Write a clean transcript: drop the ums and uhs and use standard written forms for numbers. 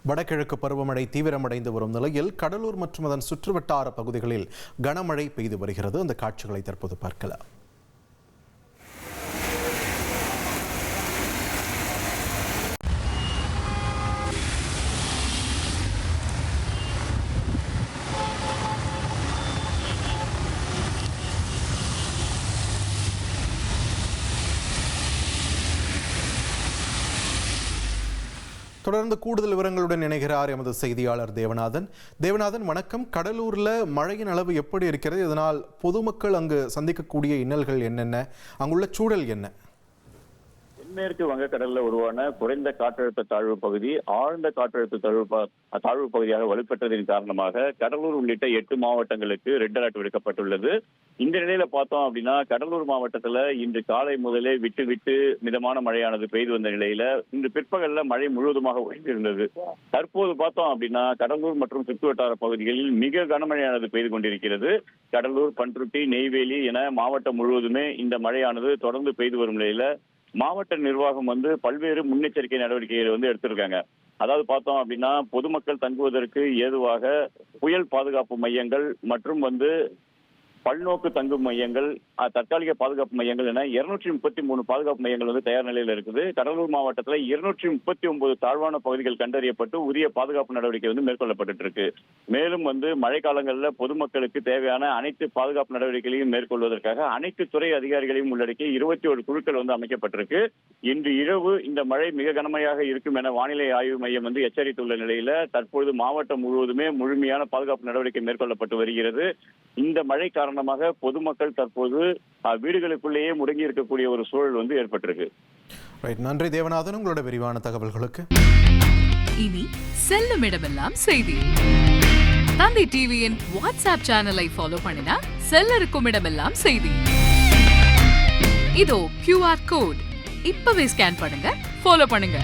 வடகிழக்கு பருவமழை தீவிரமடைந்து வரும் நிலையில் கடலூர் மற்றும் அதன் சுற்றுவட்டார பகுதிகளில் கனமழை பெய்து வருகிறது. அந்த காட்சிகளை தற்போது பார்க்கலாம். தொடர்ந்து கூடுதல் விவரங்களுடன் இணைகிறார் எமது செய்தியாளர் தேவநாதன். வணக்கம். கடலூர்ல மழையின் அளவு எப்படி இருக்கிறது? இதனால் பொதுமக்கள் அங்கு சந்திக்கக்கூடிய இன்னல்கள் என்னென்ன? அங்குள்ள சூழல் என்ன? தென்மேற்கு வங்கக்கடலில் உருவான குறைந்த காற்றழுத்த தாழ்வு பகுதி ஆழ்ந்த காற்றழுத்த தாழ்வு பகுதியாக வலுப்பெற்றதின் காரணமாக கடலூர் உள்ளிட்ட 8 மாவட்டங்களுக்கு ரெட் அலர்ட் விடுக்கப்பட்டுள்ளது. இந்த நிலையில பார்த்தோம் அப்படின்னா, கடலூர் மாவட்டத்துல இன்று காலை முதலே விட்டு விட்டு மிதமான மழையானது பெய்து வந்த நிலையில இன்று பிற்பகல்ல மழை முழுவதுமாக ஓய்ந்திருந்தது. தற்போது பார்த்தோம் அப்படின்னா, கடலூர் மற்றும் சுற்றுவட்டார பகுதிகளில் மிக கனமழையானது பெய்து கொண்டிருக்கிறது. கடலூர், பண்ருட்டி, நெய்வேலி என மாவட்டம் முழுவதுமே இந்த மழையானது தொடர்ந்து பெய்து வரும் நிலையில மாவட்ட நிர்வாகம் பல்வேறு முன்னெச்சரிக்கை நடவடிக்கைகளை எடுத்திருக்காங்க. அதாவது பார்த்தோம் அப்படின்னா, பொதுமக்கள் தங்குவதற்கு ஏதுவாக புயல் பாதுகாப்பு மையங்கள் மற்றும் பல்நோக்கு தங்கும் மையங்கள், தற்காலிக பாதுகாப்பு மையங்கள் என 233 பாதுகாப்பு மையங்கள் தயார் நிலையில் இருக்குது. கடலூர் மாவட்டத்தில் 239 தாழ்வான பகுதிகள் கண்டறியப்பட்டு உரிய பாதுகாப்பு நடவடிக்கை மேற்கொள்ளப்பட்டு இருக்கு. மேலும் மழை காலங்களில் பொதுமக்களுக்கு தேவையான அனைத்து பாதுகாப்பு நடவடிக்கைகளையும் மேற்கொள்வதற்காக அனைத்து துறை அதிகாரிகளையும் உள்ளடக்கி 21 குழுக்கள் அமைக்கப்பட்டிருக்கு. இன்று இரவு இந்த மழை மிக கனமழையாக இருக்கும் என வானிலை ஆய்வு மையம் எச்சரித்துள்ள நிலையில தற்பொழுது மாவட்டம் முழுவதுமே முழுமையான பாதுகாப்பு நடவடிக்கை மேற்கொள்ளப்பட்டு வருகிறது. இந்த மழை காரணமாக பொதுமக்கள் தற்போது வீடுகளுக்குள்ளேயே முடங்கி இருக்கக்கூடிய ஒரு சூழல் ஏற்பட்டிருக்கு. நன்றி தேவநாதன், உங்களோட விரிவான தகவல்களுக்கு. இனி செல்லும் இடமெல்லாம் செய்தி. தந்தி டிவியின் வாட்ஸ்அப் சேனலை ஃபாலோ பண்ணினா செல்ல இருக்கும் இடமெல்லாம் செய்தி. இதோ QR கோட் இப்பவே ஸ்கேன் பண்ணுங்க, ஃபாலோ பண்ணுங்க.